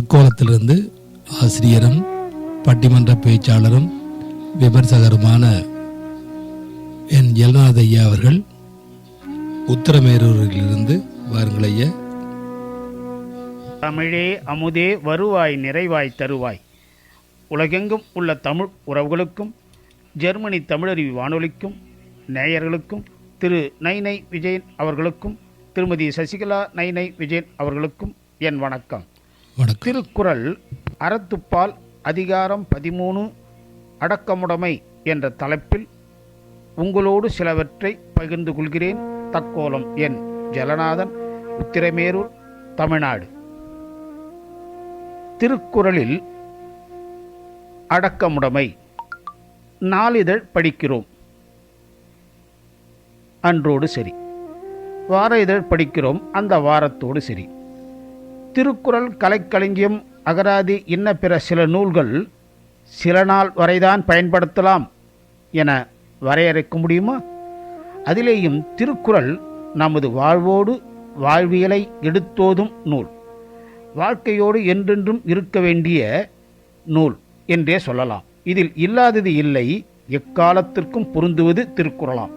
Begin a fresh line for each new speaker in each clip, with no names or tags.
தக்கோலத்திலிருந்து ஆசிரியரும் பட்டிமன்ற பேச்சாளரும் விமர்சகருமான என் ஜெகநாத ஐயா அவர்கள் உத்தரமேரூரிலிருந்து வாருங்கள் ஐயா.
தமிழே அமுதே வருவாய் நிறைவாய் தருவாய். உலகெங்கும் உள்ள தமிழ் உறவுகளுக்கும் ஜெர்மனி தமிழருவி வானொலிக்கும் நேயர்களுக்கும் திரு நைனை விஜயன் அவர்களுக்கும் திருமதி சசிகலா நைனை விஜயன் அவர்களுக்கும் என் வணக்கம். திருக்குறள் அறத்துப்பால் அதிகாரம் 13 அடக்கமுடைமை என்ற தலைப்பில் உங்களோடு சிலவற்றை பகிர்ந்து கொள்கிறேன். தக்கோலம் என் ஜெகநாதன், உத்திரமேரூர், தமிழ்நாடு. திருக்குறளில் அடக்கமுடைமை நாளிதழ் படிக்கிறோம், அன்றோடு சரி. வார இதழ் படிக்கிறோம், அந்த வாரத்தோடு சரி. திருக்குறள், கலைக்களஞ்சியம், அகராதி இன்ன பிற சில நூல்கள் சில நாள் வரைதான் பயன்படுத்தலாம் என வரையறுக்க முடியுமா? அதிலேயும் திருக்குறள் நமது வாழ்வோடு வாழ்வியலை எடுத்தோதும் நூல், வாழ்க்கையோடு என்றென்றும் இருக்க வேண்டிய நூல் என்றே சொல்லலாம். இதில் இல்லாதது இல்லை, எக்காலத்திற்கும் பொருந்துவது திருக்குறளாம்.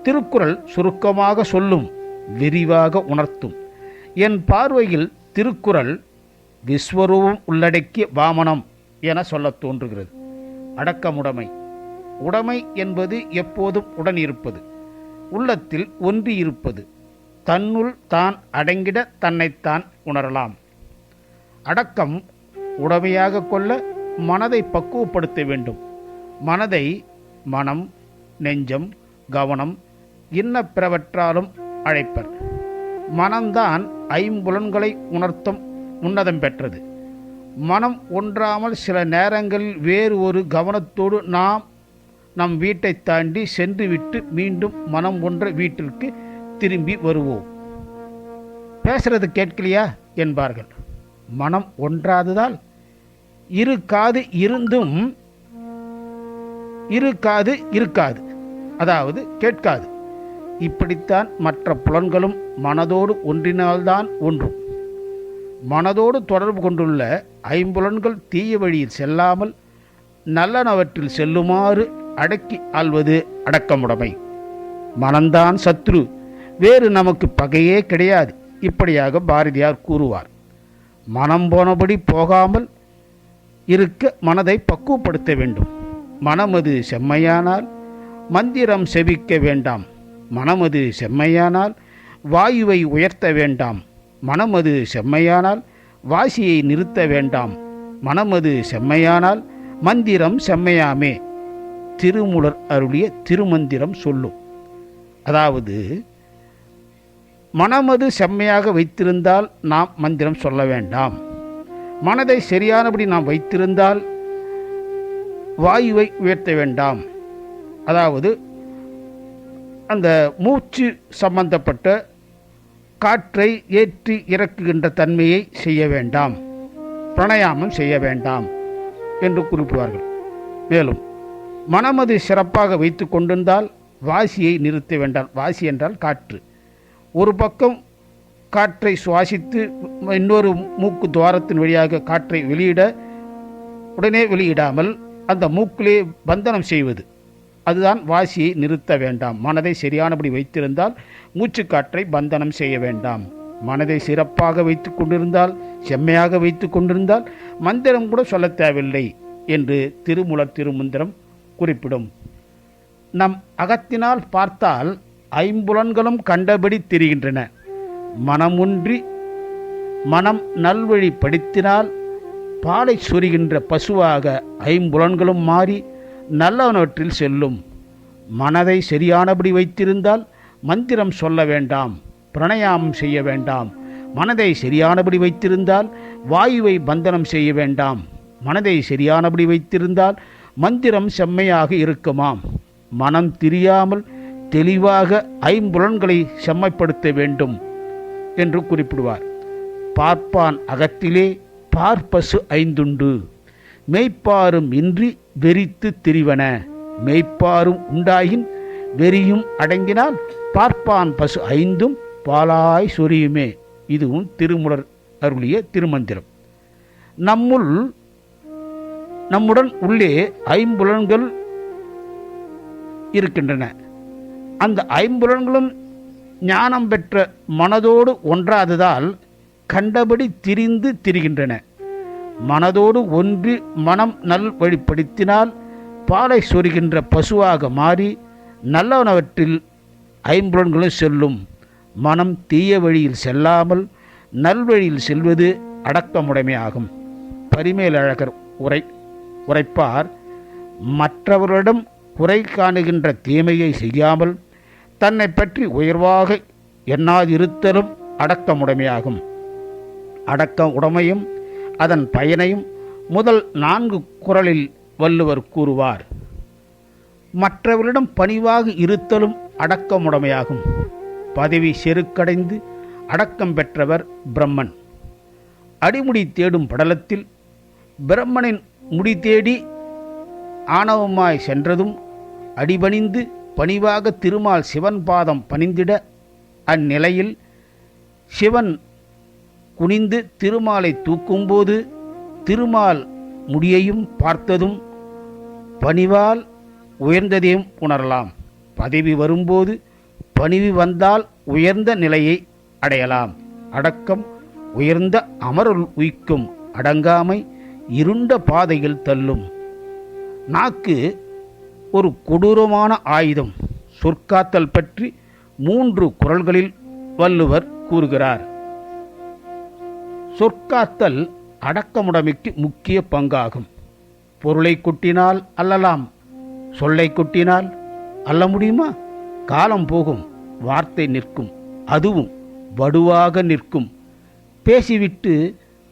திருக்குறள் சுருக்கமாக சொல்லும், விரிவாக உணர்த்தும். என் பார்வையில் திருக்குறள் விஸ்வரூபம் உள்ளடக்கிய வாமனம் என சொல்ல தோன்றுகிறது. அடக்கமுடைமை. உடைமை என்பது எப்போதும் உடன் இருப்பது, உள்ளத்தில் ஒன்றி இருப்பது, தன்னுள் தான் அடங்கிட தன்னைத்தான் உணரலாம். அடக்கம் உடைமையாக கொள்ள மனதை பக்குவப்படுத்த வேண்டும். மனதை மனம், நெஞ்சம், கவனம் இன்ன பிறவற்றாலும் அழைப்பர். மனம்தான் ஐம்புலன்களை உணர்த்தும் உன்னதம் பெற்றது. மனம் ஒன்றாமல் சில நேரங்களில் வேறு ஒரு கவனத்தோடு நாம் நம் வீட்டை தாண்டி சென்றுவிட்டு மீண்டும் மனம் ஒன்ற வீட்டிற்கு திரும்பி வருவோம். பேசுறது கேட்கலையா என்பார்கள். மனம் ஒன்றாததால் இரு காது இருந்தும் இரு காது இருக்காது, அதாவது கேட்காது. இப்படித்தான் மற்ற புலன்களும் மனதோடு ஒன்றினால்தான் ஒன்றும். மனதோடு தொடர்பு கொண்டுள்ள ஐம்புலன்கள் தீய வழியில் செல்லாமல் நல்லனவற்றில் செல்லுமாறு அடக்கி ஆள்வது அடக்கமுடைமை. மனம்தான் சத்ரு, வேறு நமக்கு பகையே கிடையாது. இப்படியாக பாரதியார் கூறுவார். மனம் போனபடி போகாமல் இருக்க மனதை பக்குவப்படுத்த வேண்டும். மனமது செம்மையானால் மந்திரம் செவிக்க வேண்டாம். மனமது செம்மையானால் வாயுவை உயர்த்த வேண்டாம். மனமது செம்மையானால் வாசியை நிறுத்த வேண்டாம். மனமது செம்மையானால் மந்திரம் செம்மையாமே. திருமூலர் அருளிய திருமந்திரம் சொல்லும். அதாவது மனமது செம்மையாக வைத்திருந்தால் நாம் மந்திரம் சொல்ல வேண்டாம். மனதை சரியானபடி நாம் வைத்திருந்தால் வாயுவை உயர்த்த வேண்டாம். அதாவது அந்த மூச்சு சம்பந்தப்பட்ட காற்றை ஏற்றி இறக்குகின்ற தன்மையை செய்ய வேண்டாம், பிராணாயாமம் செய்ய வேண்டாம் என்று குறிப்பிடுவார்கள். மேலும் மனமது சிறப்பாக வைத்து கொண்டிருந்தால் வாசியை நிறுத்த வேண்டாம். வாசி என்றால் காற்று. ஒரு பக்கம் காற்றை சுவாசித்து இன்னொரு மூக்கு துவாரத்தின் வழியாக காற்றை வெளியிட உடனே வெளியிடாமல் அந்த மூக்கிலே பந்தனம் செய்வது, அதுதான் வாசியை நிறுத்த வேண்டாம். மனதை சரியானபடி வைத்திருந்தால் மூச்சு காற்றை பந்தனம் செய்ய வேண்டாம். மனதை சிறப்பாக வைத்து கொண்டிருந்தால், செம்மையாக வைத்து கொண்டிருந்தால் மந்திரம் கூட சொல்ல தேவையில்லை என்று திருமூலர் திருமந்திரம் குறிப்பிடும். நம் அகத்தினால் பார்த்தால் ஐம்புலன்களும் கண்டபடி தெரிகின்றன. மனமொன்றி மனம் நல்வழி படித்தினால் பாலை சொரிகின்ற பசுவாக ஐம்புலன்களும் மாறி நல்லவனவற்றில் செல்லும். மனதை சரியானபடி வைத்திருந்தால் மந்திரம் சொல்ல வேண்டாம், பிராணாயாமம் செய்ய வேண்டாம். மனதை சரியானபடி வைத்திருந்தால் வாயுவை பந்தனம் செய்ய வேண்டாம். மனதை சரியானபடி வைத்திருந்தால் மந்திரம் செம்மையாக இருக்குமாம். மனம் திரியாமல் தெளிவாக ஐம்புலன்களை செம்மைப்படுத்த வேண்டும் என்று குறிப்பிடுவார். பார்ப்பான் அகத்திலே பார்ப்பசு ஐந்துண்டு, மெய்ப்பாரும் இன்றி வெறித்து திரிவன. மெய்ப்பாரும் உண்டாயின் வெறியும் அடங்கினால் பார்ப்பான் பசு ஐந்தும் பாலாய் சொரியுமே. இதுவும் திருமூலர் அருளிய திருமந்திரம். நம்முடன் உள்ளே ஐம்புலன்கள் இருக்கின்றன. அந்த ஐம்புலன்களும் ஞானம் பெற்ற மனதோடு ஒன்றாததால் கண்டபடி திரிகின்றன. மனதோடு ஒன்றி மனம் நல்வழிப்படுத்தினால் பாலை சொரிகின்ற பசுவாக மாறி நல்லவனவற்றில் ஐம்புலன்களும் செல்லும். மனம் தீய வழியில் செல்லாமல் நல்வழியில் செல்வது அடக்கமுடைமையாகும். பரிமேலழகர் உரைப்பார், மற்றவர்களிடம் குறை காணுகின்ற தீமையை செய்யாமல் தன்னை பற்றி உயர்வாக எண்ணாதிருத்தலும் அடக்கமுடைமையாகும். அடக்க உடைமையும் அதன் பயனையும் முதல் 4 குறளில் வள்ளுவர் கூறுவார். மற்றவர்களிடம் பணிவாக இருத்தலும் அடக்கமுடைமையாகும். பதவி செருக்கடைந்து அடக்கம் பெற்றவர் பிரம்மன். அடிமுடி தேடும் படலத்தில் பிரம்மனின் முடி தேடி ஆணவமாய் சென்றதும் அடிபணிந்து பணிவாக திருமால் சிவன் பாதம் பணிந்திட அந்நிலையில் சிவன் குனிந்து திருமாலை தூக்கும்போது திருமால் முடியையும் பார்த்ததும் பணிவால் உயர்ந்ததையும் உணரலாம். பதவி வரும்போது பணிவு வந்தால் உயர்ந்த நிலையை அடையலாம். அடக்கம் உயர்ந்த அமருள் உய்க்கும். அடங்காமை இருண்ட பாதையில் தள்ளும். நாக்கு ஒரு கொடூரமான ஆயுதம். சொற்காத்தல் பற்றி 3 குறள்களில் வள்ளுவர் கூறுகிறார். சொற்காத்தல் அடக்கமுடைமைக்கு முக்கிய பங்காகும். பொருளை கொட்டினால் அல்லலாம், சொல்லை கொட்டினால் அல்ல முடியுமா? காலம் போகும், வார்த்தை நிற்கும், அதுவும் வடுவாக நிற்கும். பேசிவிட்டு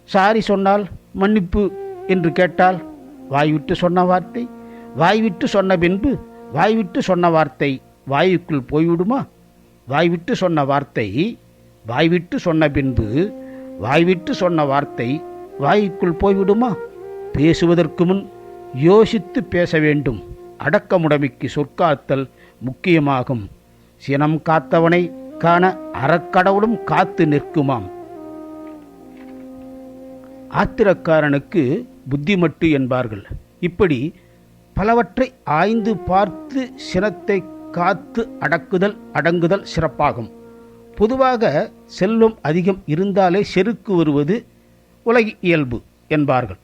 சாரி சொன்னால், மன்னிப்பு என்று கேட்டால், வாய்விட்டு சொன்ன வார்த்தை, வாய்விட்டு சொன்ன பின்பு வாய்விட்டு சொன்ன வார்த்தை வாயுக்குள் போய்விடுமா? வாய்விட்டு சொன்ன வார்த்தை, வாய்விட்டு சொன்ன பின்பு வாய்விட்டு சொன்ன வார்த்தை வாயுக்குள் போய்விடுமா? பேசுவதற்கு முன் யோசித்து பேச வேண்டும். அடக்கமுடைமைக்கு சொற்காத்தல் முக்கியமாகும். சினம் காத்தவனை காண அறக்கடவுளும் காத்து நிற்குமாம். ஆத்திரக்காரனுக்கு புத்திமட்டு என்பார்கள். இப்படி பலவற்றை ஆய்ந்து பார்த்து சினத்தை காத்து அடங்குதல் சிறப்பாகும். பொதுவாக செல்வம் அதிகம் இருந்தாலே செருக்கு வருவது உலக இயல்பு என்பார்கள்.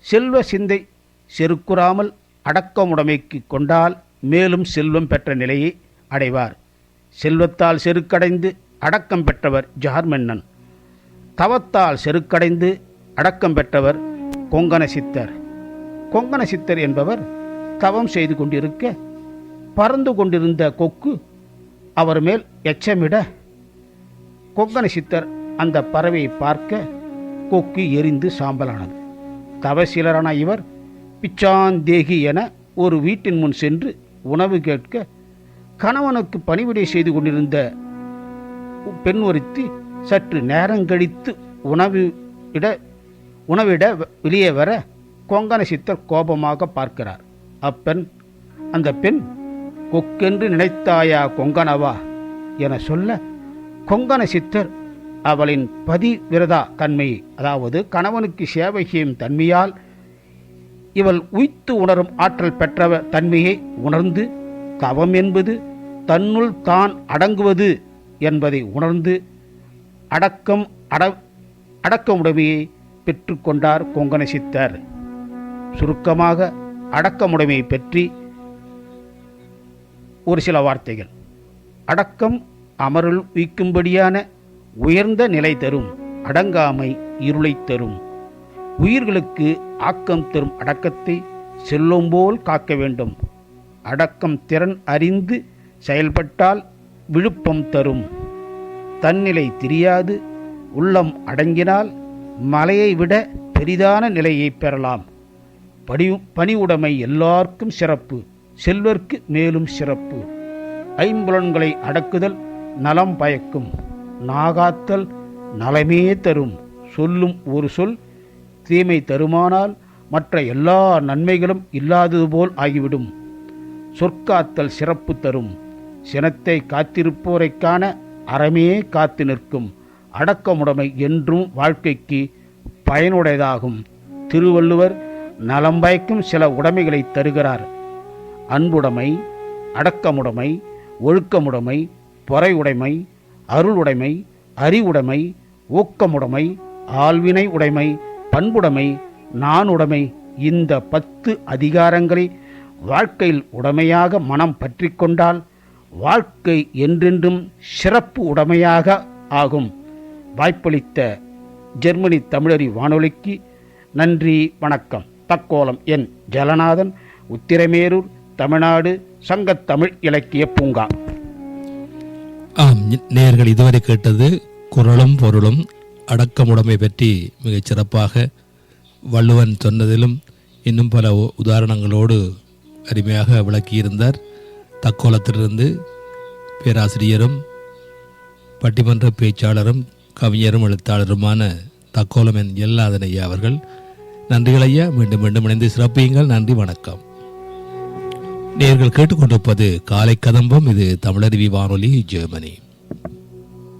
செல்வ சிந்தை செருக்குறாமல் அடக்கமுடைமைக்கு கொண்டால் மேலும் செல்வம் பெற்ற நிலையை அடைவார். செல்வத்தால் செருக்கடைந்து அடக்கம் பெற்றவர் ஜார்மன்னன். தவத்தால் செருக்கடைந்து அடக்கம் பெற்றவர் கொங்கண சித்தர். கொங்கண சித்தர் என்பவர் தவம் செய்து கொண்டிருக்க பறந்து கொண்டிருந்த கொக்கு அவர் மேல் எச்சமிட கொங்கண சித்தர் அந்த பறவையை பார்க்க கொக்கு எரிந்து சாம்பலானது. தவசீலரான இவர் பிச்சாந்தேகி என ஒரு வீட்டின் முன் சென்று உணவு கேட்க கணவனுக்கு பணிவிடை செய்து கொண்டிருந்த பெண் ஒருத்தி சற்று நேரங்கழித்து உணவிட வெளியே வர கொங்கண சித்தர் கோபமாக பார்க்கிறார். அந்த பெண் கொக்கென்று நினைத்தாயா கொங்கணவா என சொல்ல கொங்கண சித்தர் அவளின் பதிவிரதா தன்மையை, அதாவது கணவனுக்கு சேவை செய்யும் தன்மையால் இவள் உய்த்து உணரும் ஆற்றல் பெற்ற தன்மையை உணர்ந்து தவம் என்பது தன்னுள் தான் அடங்குவது என்பதை உணர்ந்து அடக்கமுடைமையை பெற்றுக்கொண்டார் கொங்கண சித்தர். சுருக்கமாக அடக்கமுடைமையை பற்றி ஒரு சில வார்த்தைகள். அடக்கம் அமருள் உய்க்கும்படியான உயர்ந்த நிலை தரும். அடங்காமை இருளை தரும். உயிர்களுக்கு ஆக்கம் தரும் அடக்கத்தை செல்லும் போல் காக்க வேண்டும். அடக்கம் திறன் அறிந்து செயல்பட்டால் விழுப்பம் தரும். தன்னிலை தெரியாது உள்ளம் அடங்கினால் மலையை விட பெரிதான நிலையை பெறலாம். பணிவுடைமை எல்லாருக்கும் சிறப்பு, செல்வர்க்கு மேலும் சிறப்பு. ஐம்புலன்களை அடக்குதல் நலம் பயக்கும். நாகாத்தல் நலமே தரும். சொல்லும் ஒரு சொல் தீமை தருமானால் மற்ற எல்லா நன்மைகளும் இல்லாதது போல் ஆகிவிடும். சொற்காத்தல் சிறப்பு தரும். சினத்தை காத்திருப்போரைக் காண அறமே காத்து நிற்கும். அடக்கமுடைமை என்றும் வாழ்க்கைக்கு பயனுடையதாகும். திருவள்ளுவர் நலம் பயக்கும் சில உடைமைகளை தருகிறார். அன்புடைமை, அடக்கமுடைமை, ஒழுக்கமுடைமை, பொறையுடைமை, அருளுடைமை, அறிவுடைமை, ஊக்கமுடைமை, ஆள்வினை உடைமை, பண்புடைமை, நானுடைமை. இந்த 10 அதிகாரங்களை வாழ்க்கையில் உடைமையாக மனம் பற்றி கொண்டால் வாழ்க்கை என்றென்றும் சிறப்பு உடைமையாக ஆகும். வாய்ப்பளித்த ஜெர்மனி தமிழறி வானொலிக்கு நன்றி, வணக்கம். தக்கோலம் என் ஜலநாதன், உத்திரமேரூர், தமிழ்நாடு, சங்கத்தமிழ் இலக்கிய பூங்கா.
ஆம், நேயர்கள் இதுவரை கேட்டது குறளும் பொருளும் அடக்கமுடைமை பற்றி மிகச் சிறப்பாக வள்ளுவன் சொன்னதிலும் இன்னும் பல உதாரணங்களோடு அருமையாக விளக்கியிருந்தார். தக்கோலத்திலிருந்து பேராசிரியரும் பட்டிமன்ற பேச்சாளரும் கவிஞரும் எழுத்தாளருமான தக்கோலம் என் ஜெல்நாதன் ஐயா அவர்கள். நன்றிகள் ஐயா. மீண்டும் மீண்டும் இணைந்து சிறப்பியுங்கள். நன்றி, வணக்கம். நேயர்கள் கேட்டுக்கொண்டிருப்பது காலை கதம்பம். இது தமிழருவி வானொலி, ஜெர்மனி.